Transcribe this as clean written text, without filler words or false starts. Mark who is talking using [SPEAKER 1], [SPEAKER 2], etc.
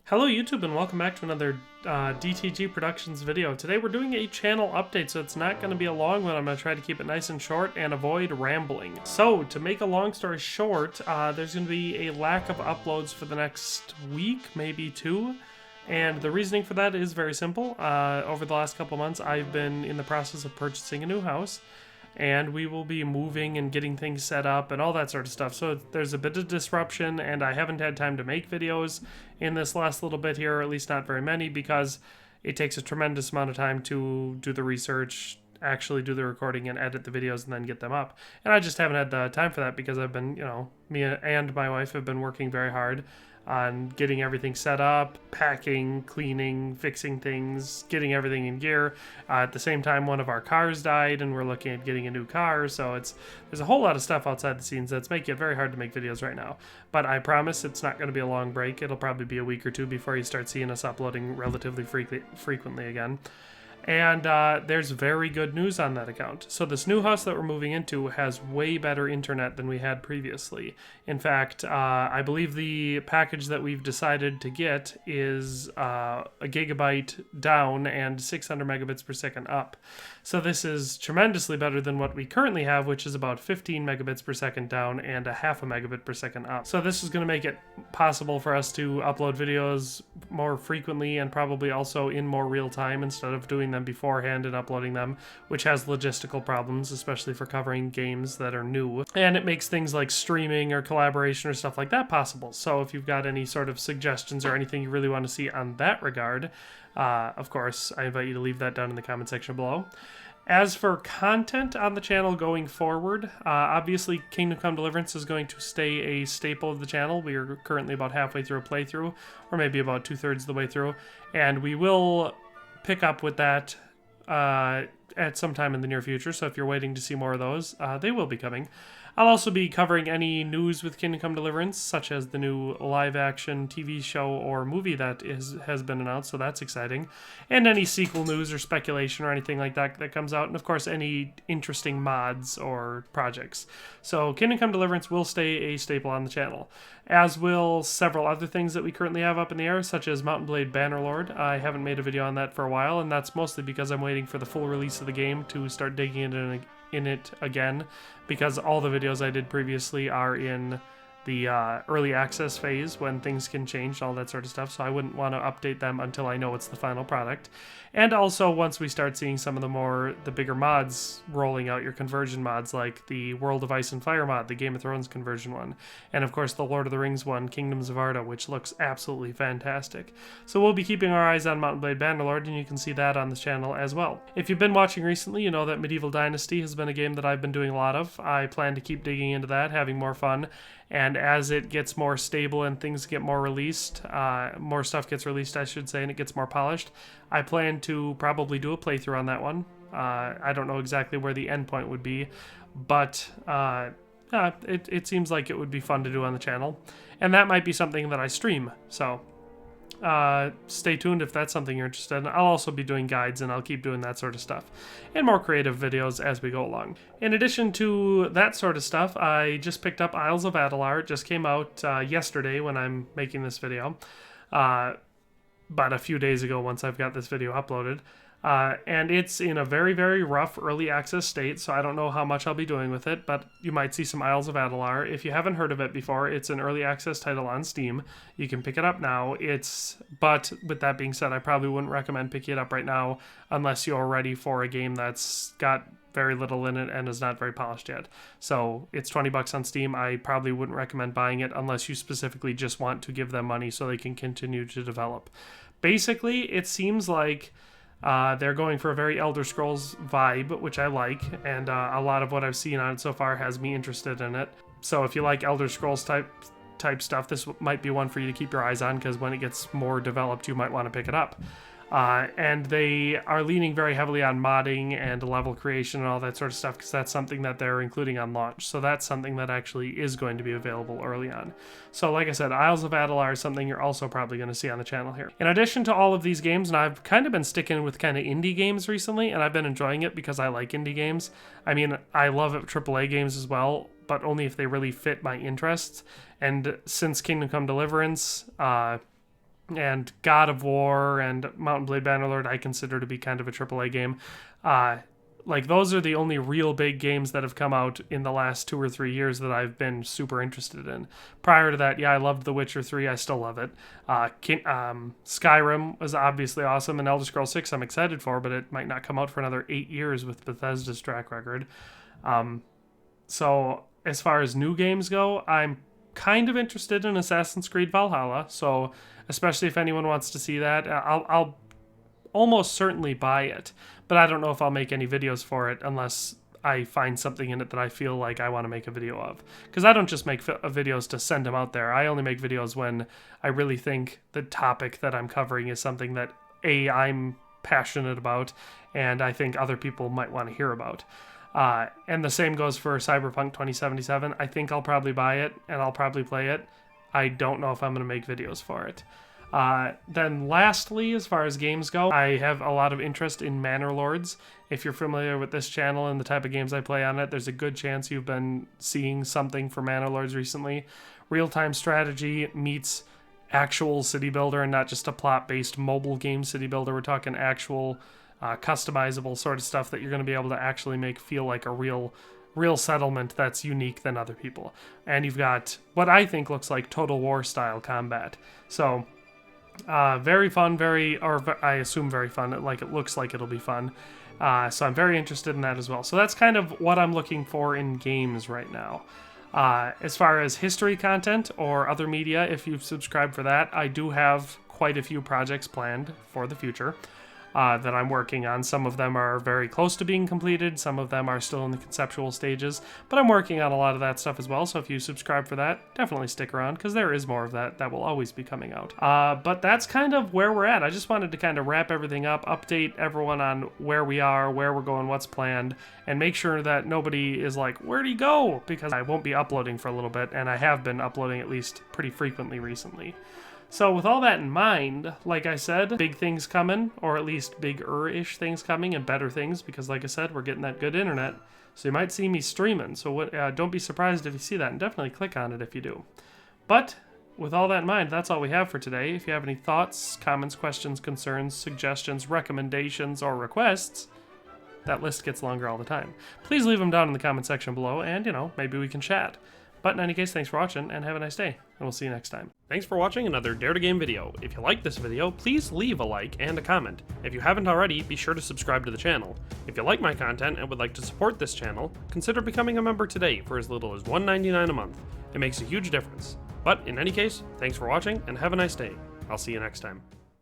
[SPEAKER 1] Hello YouTube and welcome back to another DTG Productions video. Today we're doing a channel update, so it's not going to be a long one. I'm going to try to keep it nice and short and avoid rambling. So, to make a long story short, there's going to be a lack of uploads for the next week, maybe two. And the reasoning for that is very simple. Over the last couple months, I've been in the process of purchasing a new house. And we will be moving and getting things set up and all that sort of stuff. So there's a bit of disruption, and I haven't had time to make videos in this last little bit here, or at least not very many, because it takes a tremendous amount of time to do the research, actually do the recording and edit the videos and then get them up. And I just haven't had the time for that because I've been, me and my wife have been working very hard on getting everything set up, packing, cleaning, fixing things, getting everything in gear. At the same time, one of our cars died, and we're looking at getting a new car, so there's a whole lot of stuff outside the scenes that's making it very hard to make videos right now. But I promise it's not going to be a long break. It'll probably be a week or two before you start seeing us uploading relatively frequently again. And there's very good news on that account. So this new house that we're moving into has way better internet than we had previously. In fact, I believe the package that we've decided to get is a gigabyte down and 600 megabits per second up. So this is tremendously better than what we currently have, which is about 15 megabits per second down and a half a megabit per second up. So this is going to make it possible for us to upload videos more frequently and probably also in more real time instead of doing them beforehand and uploading them, which has logistical problems, especially for covering games that are new. And it makes things like streaming or collaboration or stuff like that possible. So if you've got any sort of suggestions or anything you really want to see on that regard, of course, I invite you to leave that down in the comment section below. As for content on the channel going forward, obviously Kingdom Come Deliverance is going to stay a staple of the channel. We are currently about halfway through a playthrough, or maybe about 2/3 of the way through, and we will pick up with that at some time in the near future, so if you're waiting to see more of those, they will be coming. I'll also be covering any news with Kingdom Come Deliverance, such as the new live-action TV show or movie that has been announced, so that's exciting. And any sequel news or speculation or anything like that that comes out, and of course any interesting mods or projects. So Kingdom Come Deliverance will stay a staple on the channel, as will several other things that we currently have up in the air, such as Blade Bannerlord. I haven't made a video on that for a while, and that's mostly because I'm waiting for the full release of the game to start digging in it again, because all the videos I did previously are in the early access phase when things can change, all that sort of stuff, so I wouldn't want to update them until I know it's the final product. And also once we start seeing some of the bigger mods rolling out, your conversion mods like the World of Ice and Fire mod, the Game of Thrones conversion one, and of course the Lord of the Rings one, Kingdoms of Adalar, which looks absolutely fantastic. So we'll be keeping our eyes on Blade Bannerlord, and you can see that on this channel as well. If you've been watching recently, you know that Medieval Dynasty has been a game that I've been doing a lot of. I plan to keep digging into that, having more fun, and as it gets more stable and things get more released, more stuff gets released, I should say, and it gets more polished, I plan to probably do a playthrough on that one. I don't know exactly where the end point would be, but it seems like it would be fun to do on the channel, and that might be something that I stream, so stay tuned if that's something you're interested in. I'll also be doing guides, and I'll keep doing that sort of stuff and more creative videos as we go along. In addition to that sort of stuff, I just picked up Isles of Adalar. It just came out yesterday when I'm making this video, but a few days ago once I've got this video uploaded. And it's in a very, very rough early access state, so I don't know how much I'll be doing with it, but you might see some Isles of Adalar. If you haven't heard of it before, it's an early access title on Steam. You can pick it up now. But with that being said, I probably wouldn't recommend picking it up right now unless you're ready for a game that's got very little in it and is not very polished yet. So it's 20 bucks on Steam. I probably wouldn't recommend buying it unless you specifically just want to give them money so they can continue to develop. Basically, it seems like they're going for a very Elder Scrolls vibe, which I like, and a lot of what I've seen on it so far has me interested in it. So if you like Elder Scrolls type stuff, this might be one for you to keep your eyes on, because when it gets more developed, you might want to pick it up. And they are leaning very heavily on modding and level creation and all that sort of stuff, because that's something that they're including on launch. So that's something that actually is going to be available early on. So like I said, Isles of Adalar is something you're also probably going to see on the channel here. In addition to all of these games, and I've kind of been sticking with kind of indie games recently, and I've been enjoying it because I like indie games. I mean, I love AAA games as well, but only if they really fit my interests. And since Kingdom Come Deliverance, and God of War and Mountain Blade Bannerlord I consider to be kind of a AAA game. Like, those are the only real big games that have come out in the last 2 or 3 years that I've been super interested in. Prior to that, yeah, I loved The Witcher 3. I still love it. Skyrim was obviously awesome, and Elder Scrolls 6 I'm excited for, but it might not come out for another 8 years with Bethesda's track record. So as far as new games go, I'm kind of interested in Assassin's Creed Valhalla. So especially if anyone wants to see that, I'll almost certainly buy it, but I don't know if I'll make any videos for it unless I find something in it that I feel like I want to make a video of. Because I don't just make videos to send them out there. I only make videos when I really think the topic that I'm covering is something that I'm passionate about and I think other people might want to hear about. And the same goes for Cyberpunk 2077. I think I'll probably buy it and I'll probably play it. I don't know if I'm going to make videos for it. Then lastly, as far as games go, I have a lot of interest in Manor Lords. If you're familiar with this channel and the type of games I play on it, there's a good chance you've been seeing something for Manor Lords recently. Real-time strategy meets actual city builder and not just a plot-based mobile game city builder. We're talking actual customizable sort of stuff that you're going to be able to actually make feel like a real settlement that's unique than other people. And you've got what I think looks like Total War style combat. So very fun, I assume very fun, like it looks like it'll be fun. So I'm very interested in that as well. So that's kind of what I'm looking for in games right now. As far as history content or other media, if you've subscribed for that, I do have quite a few projects planned for the future that I'm working on. Some of them are very close to being completed. Some of them are still in the conceptual stages, but I'm working on a lot of that stuff as well. So if you subscribe for that, definitely stick around because there is more of that will always be coming out. But that's kind of where we're at. I just wanted to kind of wrap everything up, update everyone on where we are, where we're going, what's planned, and make sure that nobody is like, where'd he go? Because I won't be uploading for a little bit, and I have been uploading at least pretty frequently recently. So with all that in mind, like I said, big things coming, or at least bigger-ish things coming and better things, because like I said, we're getting that good internet. So you might see me streaming, so don't be surprised if you see that, and definitely click on it if you do. But with all that in mind, that's all we have for today. If you have any thoughts, comments, questions, concerns, suggestions, recommendations, or requests, that list gets longer all the time. Please leave them down in the comment section below, and, maybe we can chat. But in any case, thanks for watching, and have a nice day, and we'll see you next time. Thanks for watching another Dare to Game video. If you like this video, please leave a like and a comment. If you haven't already, be sure to subscribe to the channel. If you like my content and would like to support this channel, consider becoming a member today for as little as $1.99 a month. It makes a huge difference. But in any case, thanks for watching, and have a nice day. I'll see you next time.